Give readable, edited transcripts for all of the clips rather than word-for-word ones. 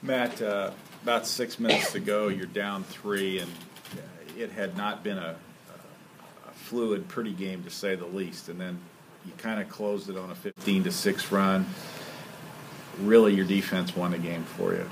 Matt, about 6 minutes to go, you're down 3, and it had not been a fluid, pretty game to say the least. And then you kind of closed it on a 15-6 run. Really, your defense won the game for you.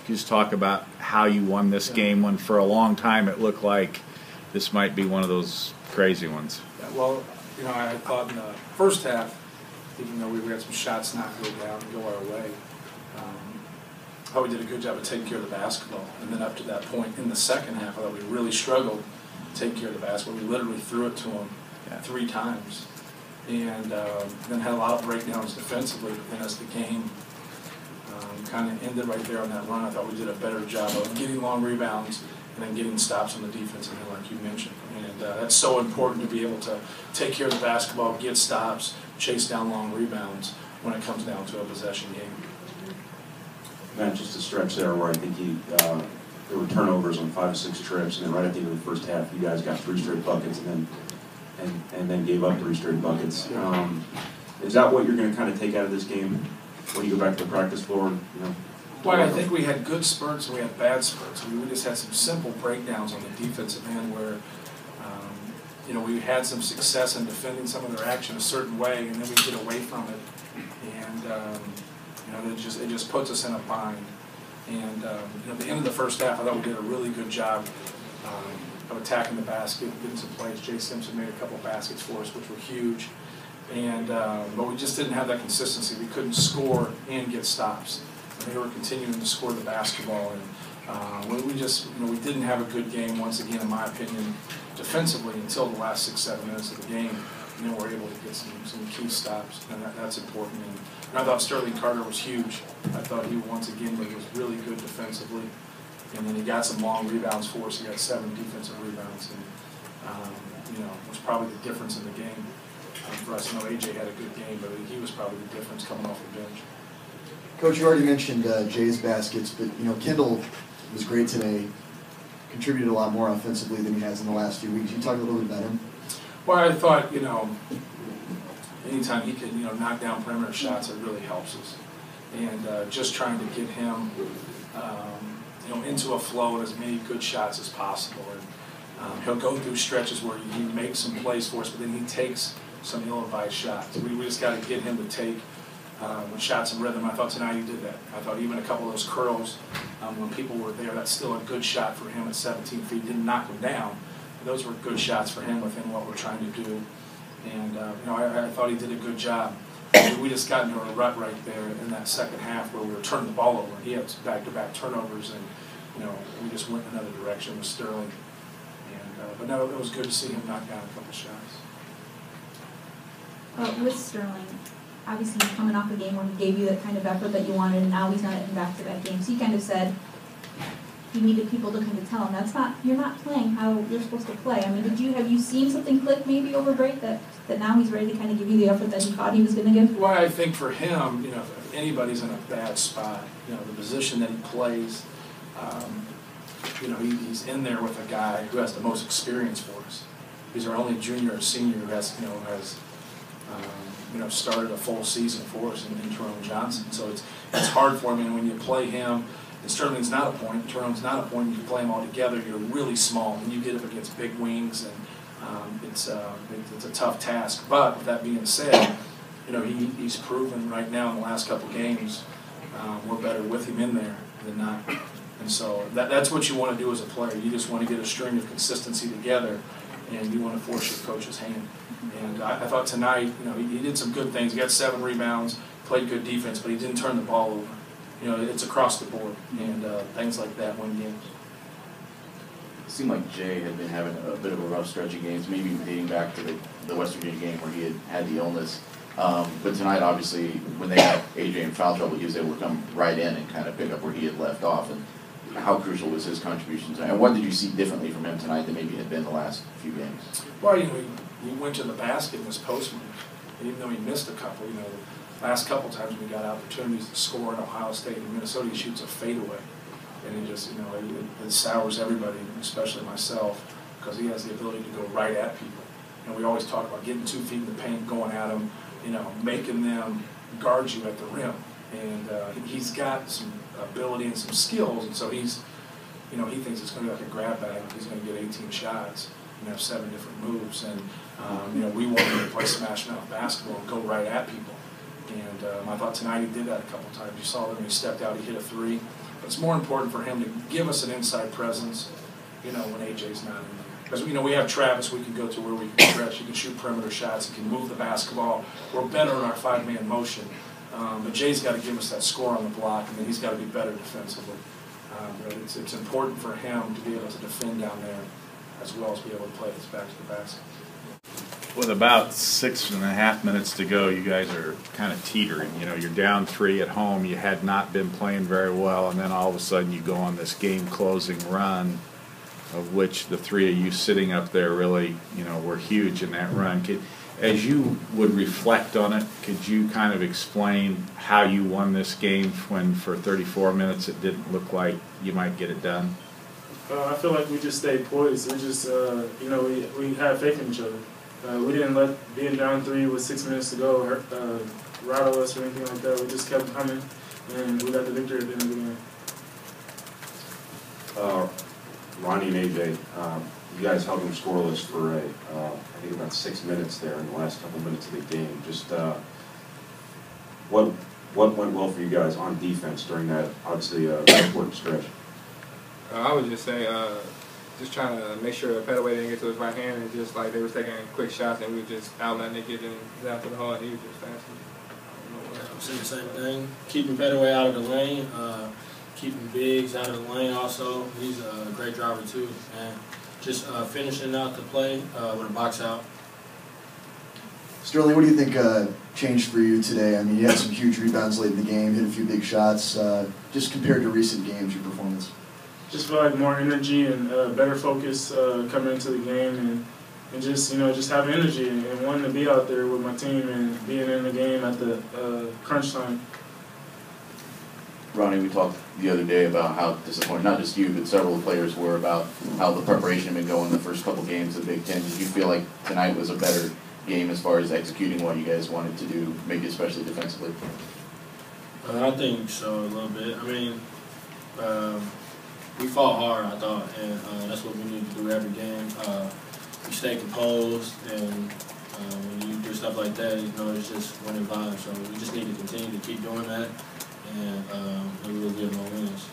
Just talk about how you won this game when for a long time it looked like this might be one of those crazy ones. Yeah, well, I thought in the first half, even though we had some shots not go down and go our way, I thought we did a good job of taking care of the basketball. And then up to that point in the second half, I thought we really struggled to take care of the basketball. We literally threw it to them 3 times. And then had a lot of breakdowns defensively. But then as the game kind of ended right there on that run, I thought we did a better job of getting long rebounds and then getting stops on the defensive end, like you mentioned. And that's so important to be able to take care of the basketball, get stops, chase down long rebounds when it comes down to a possession game. Matt, just a stretch there where I think there were turnovers on 5 or 6 trips, and then right at the end of the first half, you guys got 3 straight buckets, and then gave up 3 straight buckets. Is that what you're going to kind of take out of this game when you go back to the practice floor? Well, I think we had good spurts and we had bad spurts. We just had some simple breakdowns on the defensive end where, we had some success in defending some of their action a certain way, and then we get away from it, and it just puts us in a bind. And at the end of the first half, I thought we did a really good job of attacking the basket, getting some plays. Jay Simpson made a couple baskets for us, which were huge. And but we just didn't have that consistency. We couldn't score and get stops. And they were continuing to score the basketball, and we didn't have a good game once again, in my opinion, defensively until the last 6-7 minutes of the game. And then we're able to get some key stops, and that's important. And I thought Sterling Carter was huge. I thought he once again was really good defensively, and then he got some long rebounds for us. He got 7 defensive rebounds, and was probably the difference in the game. For us, AJ had a good game, but he was probably the difference coming off the bench. Coach, you already mentioned Jay's baskets, but Kendall was great today, contributed a lot more offensively than he has in the last few weeks. Can you talk a little bit about him? Well, I thought, anytime he could, knock down perimeter shots, it really helps us. And just trying to get him, into a flow of as many good shots as possible. And he'll go through stretches where he makes some plays for us, but then he takes some ill-advised shots. We just got to get him to take shots in rhythm. I thought tonight he did that. I thought even a couple of those curls, when people were there, that's still a good shot for him at 17 feet. Didn't knock him down. Those were good shots for him within what we're trying to do. And, I thought he did a good job. We just got into a rut right there in that second half where we were turning the ball over. He had back-to-back turnovers, and, we just went another direction with Sterling. And, but no, it was good to see him knock down a couple shots. With Sterling, obviously he's coming off a game where he gave you that kind of effort that you wanted, and now he's not in back-to-back games. He kind of said he needed people to kind of tell him you're not playing how you're supposed to play. I mean, have you seen something click maybe over break that now he's ready to kind of give you the effort that he thought he was going to give? Well, I think for him, if anybody's in a bad spot, the position that he plays, he's in there with a guy who has the most experience for us. He's our only junior or senior who has started a full season for us in Ronnie Johnson. So it's hard for him, and when you play him, and Sterling's not a point, Terone's not a point, you play them all together, you're really small, and you get up against big wings, and it's a tough task. But with that being said, he's proven right now in the last couple games we're better with him in there than not. And so that's what you want to do as a player. You just want to get a string of consistency together, and you want to force your coach's hand. And I thought tonight, he did some good things. He got 7 rebounds, played good defense, but he didn't turn the ball over. It's across the board, and things like that win games. It seemed like Jay had been having a bit of a rough stretch of games, maybe dating back to the West Virginia game where he had the illness. But tonight, obviously, when they got AJ in foul trouble, he was able to come right in and kind of pick up where he had left off. And how crucial was his contribution tonight? And what did you see differently from him tonight than maybe had been the last few games? Well, he went to the basket in his post move, even though he missed a couple. The last couple times we got opportunities to score in Ohio State and Minnesota, he shoots a fadeaway, and he just it sours everybody, especially myself, because he has the ability to go right at people. And we always talk about getting 2 feet in the paint, going at them, making them guard you at the rim. And he's got some ability and some skills, and so he's, he thinks it's going to be like a grab bag. He's going to get 18 shots and have 7 different moves. And, we want him to play smash mouth basketball and go right at people. And I thought tonight he did that a couple times. You saw that when he stepped out, he hit a 3. But it's more important for him to give us an inside presence, when AJ's not in there. Because, we have Travis we can go to where we can stretch. He can shoot perimeter shots. He can move the basketball. We're better in our 5-man motion. But Jay's got to give us that score on the block, and then he's got to be better defensively. It's important for him to be able to defend down there as well as be able to play his back to the basket. With about 6.5 minutes to go, you guys are kind of teetering. You're down 3 at home. You had not been playing very well, and then all of a sudden you go on this game-closing run, of which the 3 of you sitting up there really, were huge in that run. As you would reflect on it, could you kind of explain how you won this game when for 34 minutes it didn't look like you might get it done? I feel like we just stayed poised. We just, we had faith in each other. We didn't let being down 3 with 6 minutes to go rattle us or anything like that. We just kept coming, and we got the victory at the end of the game. Ronnie and AJ, you guys held them scoreless for I think about 6 minutes there in the last couple minutes of the game. Just what went well for you guys on defense during that obviously important stretch? I would just say just trying to make sure Petaway didn't get to his right hand, and just like they were taking quick shots and we were just outletting it, getting down to the hole, and he was just fast. I'm saying the same thing. Keeping Petaway out of the lane, keeping Biggs out of the lane also. He's a great driver too, and just finishing out the play with a box out. Sterling, what do you think changed for you today? I mean, you had some huge rebounds late in the game, hit a few big shots. Just compared to recent games, your performance? Just feel like more energy and better focus coming into the game, and just just having energy and wanting to be out there with my team and being in the game at the crunch time. Ronnie, we talked the other day about how disappointed, not just you, but several players were about how the preparation had been going the first couple games of the Big Ten. Did you feel like tonight was a better game as far as executing what you guys wanted to do, maybe especially defensively? I think so, a little bit. I mean, we fought hard, I thought, and that's what we need to do every game. We stay composed, and when you do stuff like that, it's just winning vibes. So we just need to continue to keep doing that, and maybe we'll get more wins.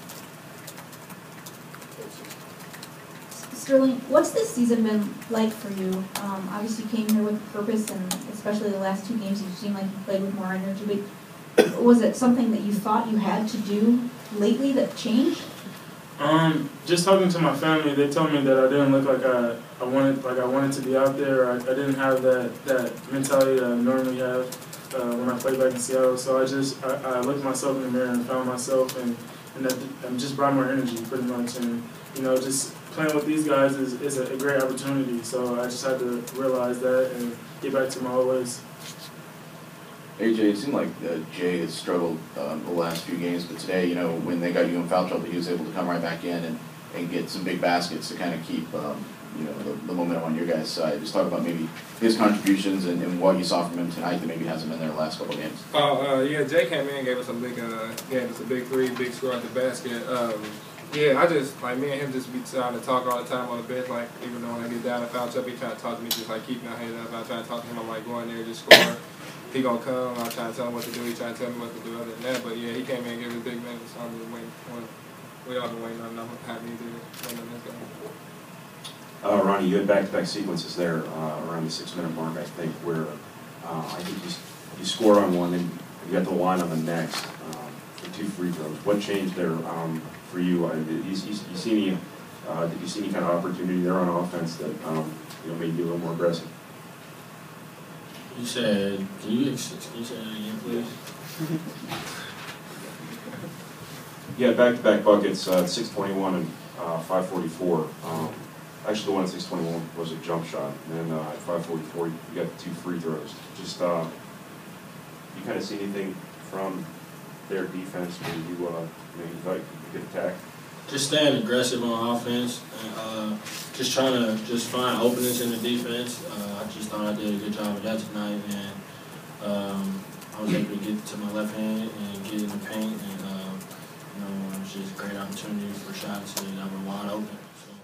Sterling, what's this season been like for you? Obviously you came here with a purpose, and especially the last 2 games you seem like you played with more energy, but was it something that you thought you had to do lately that changed? Just talking to my family, they told me that I didn't look like I wanted to be out there. I didn't have that mentality that I normally have when I played back in Seattle. So I looked myself in the mirror and found myself, and just brought more energy pretty much. And just playing with these guys is a great opportunity. So I just had to realize that and get back to my old ways. AJ, it seemed like Jay has struggled the last few games, but today, when they got you in foul trouble, he was able to come right back in and get some big baskets to kind of keep, the momentum on your guys' side. Just talk about maybe his contributions and what you saw from him tonight that maybe hasn't been there the last couple of games. Yeah, Jay came in and gave us a big 3, big score at the basket. Yeah, I just, me and him just be trying to talk all the time on the bench, even though when I get down and foul trouble, he trying to talk to me, just keep my head up. I'm trying to talk to him, I'm go in there, just score. He gonna come. I'm trying to tell him what to do. He trying to tell me what to do other than that. But yeah, he came in and gave us big minutes. So I'm just waiting. We all been waiting on him. I'm happy to win on this game. Ronnie, you had back-to-back sequences there around the 6-minute mark, I think, where I think you scored on one and you got the line on the next for 2 free throws. What changed there for you? Did you see any kind of opportunity there on offense that made you a little more aggressive? You said, can you say that again, please? Yeah, back-to-back buckets, 6:21 and 5:44. Actually, the one at 6:21 was a jump shot, and then at 5:44 you got 2 free throws. Just you kind of see anything from their defense where you maybe thought you could attack? Just staying aggressive on offense, and just trying to find openings in the defense. I just thought I did a good job of that tonight, and I was able to get to my left hand and get in the paint, and it was just a great opportunity for shots that were wide open. So.